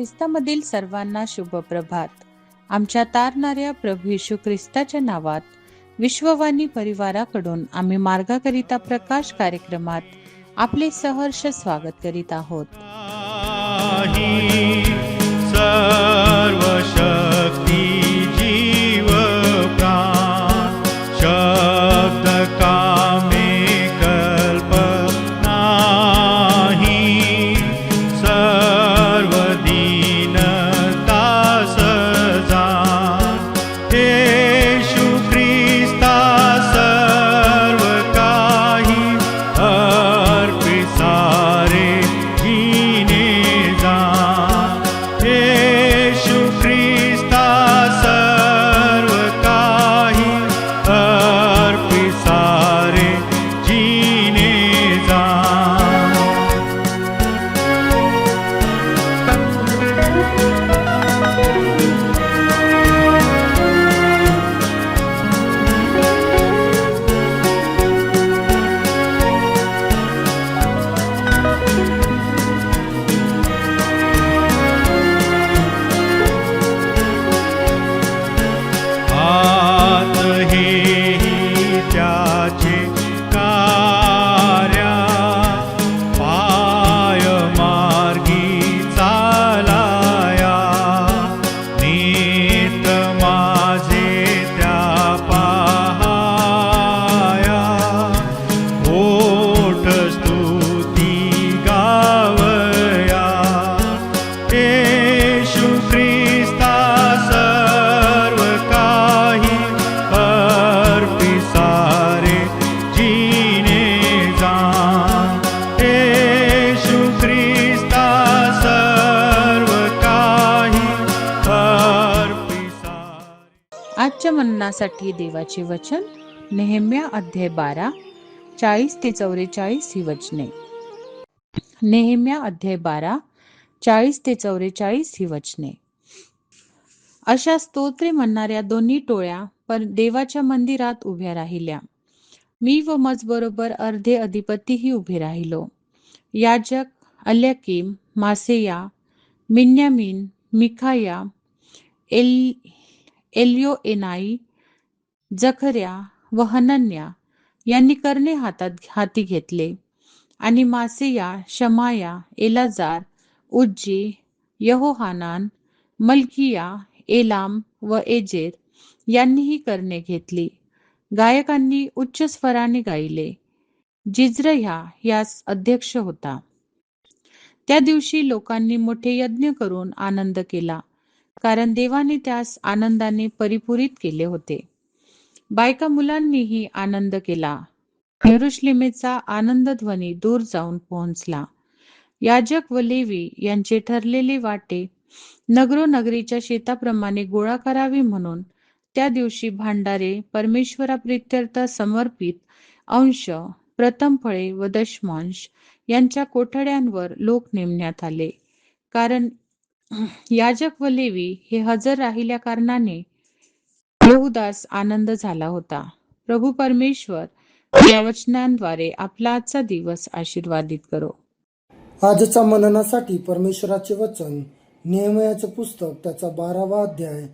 ख्रिस्तामधील सर्वांना शुभ प्रभात. आमच्या तारणाऱ्या प्रभू येशू ख्रिस्ताच्या नावात विश्ववाणी परिवाराकडून आम्ही मार्गाकरिता प्रकाश कार्यक्रमात आपले सहर्ष स्वागत करीत आहोत. सर्वशक्ती जीव प्राण शब्द कामे कल्पना सर्व दीनता सजा येशू ख्रिस्ता सर्व काही अर्पि सारे जीने जा येशू ख्रिस्ता सर्व काही अर्पि सारे जीने जा. आत हेही त्याचे कार्या पाय मार्गी चालाया नेत्र माझे त्या पाहाया ओठ स्तुती गावया येशू ख्रिस्ता सर्व काही अर्पि सारे जीने जा येशू ख्रिस्ता सर्व काही अर्पि सारे. आजच्या मननासाठी देवाचे वचन नेहेम्या अध्याय 12 40 ते 44 ही वचने. नेहेम्या अध्याय 12 40 ते 44 ही वचने. अशा स्तोत्रे म्हणणाऱ्या दोन्ही टोळ्या देवाच्या मंदिरात उभ्या राहिल्या. मी व मजबरोबर अर्धे अधिपतीही उभे राहिलो. याजक अल्याकीम, मासेया, मिन्यामीन, मिखाया, एल्योएनाई, जखर्या व हनन्या यांनी करणे हाती घेतले आणि मासेया, शमाया, एलाजार, उज्जी, यहोहानान, मल्किया, एलाम व एजेर यांनीही करणे घेतली. गायकांनी उच्च स्वराने गायले. जिज्रह्या यास अध्यक्ष होता. त्या दिवशी लोकांनी मोठे यज्ञ करून आनंद केला, कारण देवाने त्यास आनंदाने परिपूरित केले होते. बायका मुलांनीही आनंद केला. यरुशलेमेचा आनंदध्वनी दूर जाऊन पोहोचला. याजक व लेवी यांचे ठरलेले वाटे नगरोनगरीच्या शेताप्रमाणे गोळा करावी म्हणून त्या दिवशी भांडारे, परमेश्वराप्रित्यर्थ समर्पित अंश, प्रथम फळे व दशमांश यांच्या कोठड्यांवर लोक नेमण्यात आले. कारण याजक व लेवी हे हजर राहिल्या कारणाने यहुदास आनंद झाला होता. प्रभू परमेश्वर या वचनांद्वारे आपला आजचा दिवस आशीर्वादित करो. आजच्या मननासाठी परमेश्वराचे वचन नेहम्याचे पुस्तक त्याचा 12वा अध्याय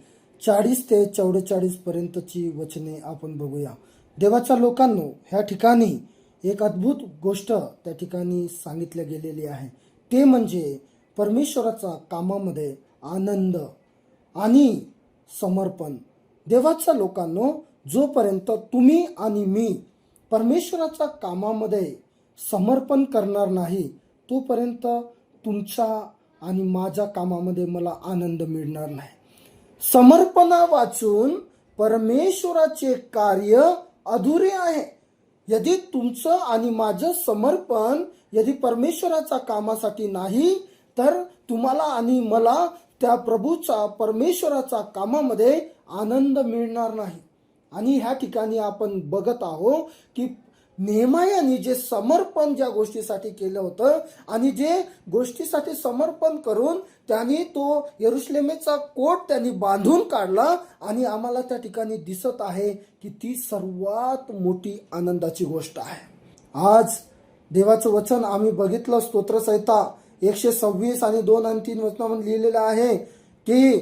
40 ते 44 पर्यंतची वचने आपण बघूया. देवाच्या लोकांनो, ह्या ठिकाणी एक अद्भुत गोष्ट त्या ठिकाणी सांगितल्या गेलेली आहे. ते म्हणजे परमेश्वराचा कामामध्ये आनंद आणि समर्पण. देवाच्या लोकांनो, जोपर्यंत तुम्ही आणि मी परमेश्वराच्या कामामध्ये समर्पण करणार नाही तोपर्यंत तुमच्या आणि माझ्या कामामध्ये मला आनंद मिळणार नाही. समर्पणा वाचून परमेश्वराचे कार्य अधुरे आहे. यदि तुमचं आणि माझं समर्पण यदि परमेश्वराच्या कामासाठी नाही तर तुम्हाला आणि मला त्या प्रभूचा परमेश्वराच्या कामामध्ये आनंद मिळणार नाही. आणि ह्या ठिकाणी आपण बघत आहोत की नेहम्याने जे समर्पण ज्या गोष्टीसाठी केलं होतं आणि जे गोष्टीसाठी समर्पण करून त्यांनी तो यरुशलेमेचा कोट त्यांनी बांधून काढला आणि आम्हाला त्या ठिकाणी दिसत आहे की ती सर्वात मोठी आनंदाची गोष्ट आहे. आज देवाचं वचन आम्ही बघितलं स्तोत्रसंहिता 126 आणि 2 आणि 3 वचनामध्ये लिहिलेलं आहे की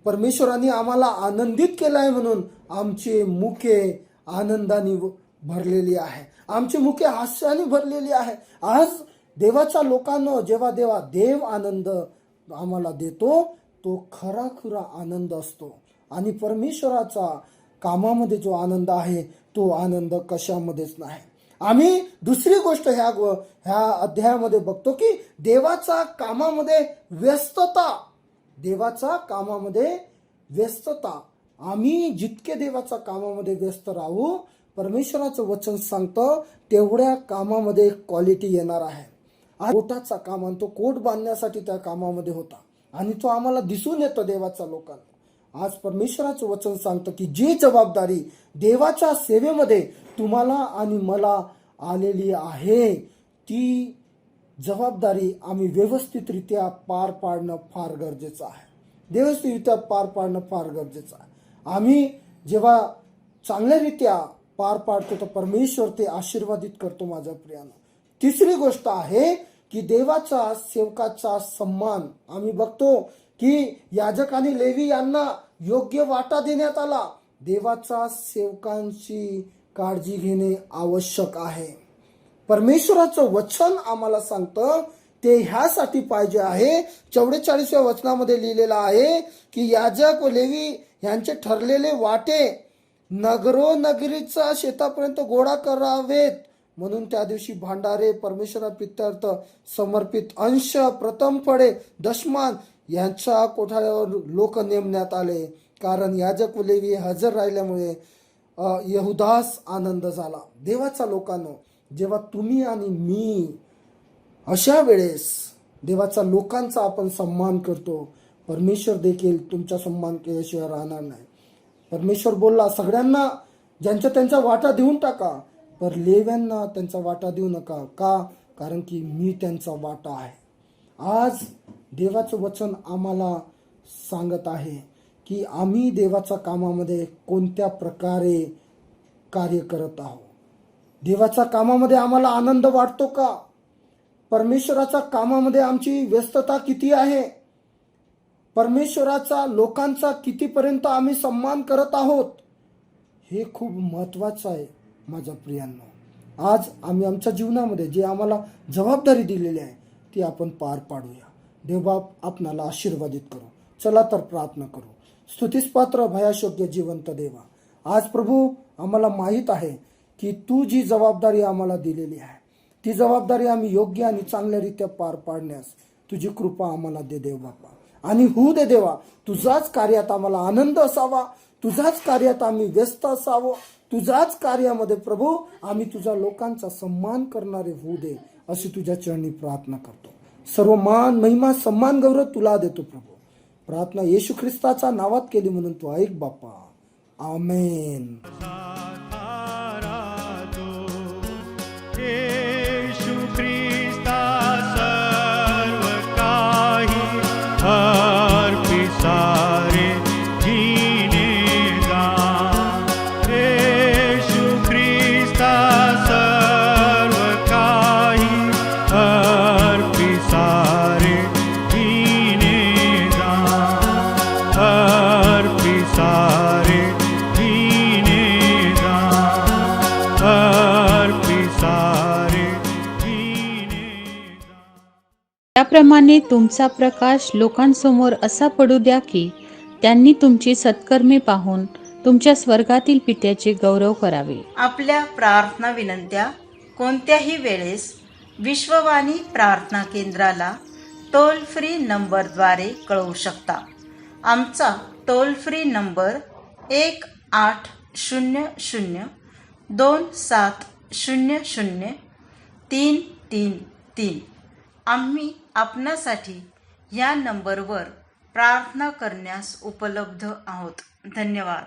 परमेश्वराने आम्हाला आनंदित केलं आहे म्हणून आमची मुखे आनंदाने भरलेली आहे, आमची मुखे हास्याने भरलेली आहे. आज देवाच्या लोकांना जेव्हा देव आनंद आम्हाला देतो तो खरा आनंद असतो. आणि परमेश्वराचा कामामध्ये जो आनंद आहे तो आनंद कशामध्येच नाही. आम्ही दुसरी गोष्ट ह्या अध्यायामध्ये बघतो की देवाच्या कामामध्ये व्यस्तता. आम्ही जितके देवाच्या कामामध्ये व्यस्त राहू, परमेश्वराचं वचन सांगतं तेवढ्या कामामध्ये क्वालिटी येणार आहे. कोटाचा काम आणि तो कोट बांधण्यासाठी त्या कामामध्ये होता आणि तो आम्हाला दिसून येतो देवाच्या लोकांना. आज परमेश्वराचं वचन सांगतं की जी जबाबदारी देवाच्या सेवेमध्ये तुम्हाला आणि मला आलेली आहे ती जबाबदारी आम्ही व्यवस्थितरित्या पार पाडणं फार गरजेचं आहे. आम्ही जेव्हा चांगल्यारित्या पार पाडतो तर परमेश्वर ते आशीर्वादित करतो माझ्या प्रियानं. तिसरी गोष्ट आहे की देवाच्या सेवकाचा सन्मान. आम्ही बघतो की याजक आणि लेवी यांना योग्य वाटा देण्यात आला. देवाच्या सेवकांची काळजी घेणे आवश्यक आहे. परमेश्वराचं वचन आम्हाला सांगतं ते ह्यासाठी पाहिजे आहे. 44व्या वचनामध्ये लिहिलेलं आहे की याजक व लेवी यांचे ठरलेले वाटे नगरोनगरीचा शेतापर्यंत गोळा करावेत म्हणून त्या दिवशी भांडारे, परमेश्वराप्रित्यर्थ समर्पित अंश, प्रथम फळे, दशमान यांच्या कोठाऱ्यावर लोक नेमण्यात आले. कारण याजक व लेवी हजर राहिल्यामुळे यहुदास आनंद झाला. देवाच्या लोकांनो, जेव्हा तुम्ही आणि मी अशा वेळेस देवाच्या लोकांचा आपण सन्मान करतो, परमेश्वर देखील तुमचा सन्मान केल्याशिवाय राहणार नाही. परमेश्वर बोलला सगळ्यांना ज्यांच्या वाटा देऊन टाका, पर लेव्यांना त्यांचा वाटा देऊ नका. का? कारण की मी त्यांचा वाटा आहे. आज देवाचं वचन आम्हाला सांगत आहे की आम्ही देवाच्या कामामध्ये कोणत्या प्रकारे कार्य करत आहोत. देवाच्या कामामध्ये आम्हाला आनंद वाटतो का? परमेश्वराच्या कामामध्ये आमची व्यस्तता किती आहे? परमेश्वराचा लोकांचा कितीपर्यंत आम्ही सन्मान करत आहोत? हे खूप महत्त्वाचं आहे माझ्या प्रियांनो. आज आम्ही आमच्या जीवनामध्ये जे आम्हाला जबाबदारी दिलेली आहे ती आपण पार पाडूया. देवबाप आपणाला आशीर्वादित करू. चला तर प्रार्थना करू. स्तुतिस्पात्र भयाशोग्य जिवंत देवा, आज प्रभू आम्हाला माहीत आहे की तू जी जबाबदारी आम्हाला दिलेली आहे ती जबाबदारी आम्ही योग्य आणि चांगल्यारीत्या पार पाडण्यास तुझी कृपा आम्हाला दे देव बापा. आणि होऊ दे देवा, तुझ्याच कार्यात आम्हाला आनंद असावा, तुझ्याच कार्यात आम्ही व्यस्त असावं, तुझ्याच कार्यामध्ये प्रभू आम्ही तुझ्या लोकांचा सन्मान करणारे होऊ दे अशी तुझ्या चरणी प्रार्थना करतो. सर्व मान, महिमा, सन्मान, गौरव तुला देतो प्रभू. प्रार्थना येशू ख्रिस्ताच्या नावात केली म्हणून तू ऐक बापा. आमेन. येशू ख्रिस्ता सर्व काही अर्पिसारे जीने जा. येशू ख्रिस्ता सर्व काही अर्पिसारे जीने जा. अर्पिसारे जीने जा. अर्पिसारे जीने जा. त्याप्रमाणे तुमचा प्रकाश लोकांसमोर असा पडू द्या की त्यांनी तुमची सत्कर्मे पाहून तुमच्या स्वर्गातील पित्याचे गौरव करावे. आपल्या प्रार्थना विनंत्या कोणत्याही वेळेस विश्ववाणी प्रार्थना केंद्राला टोल फ्री नंबरद्वारे कळवू शकता. आमचा टोल फ्री नंबर 1-800-2700-333. आम्ही आपणासाठी या नंबरवर प्रार्थना करण्यास उपलब्ध आहोत. धन्यवाद.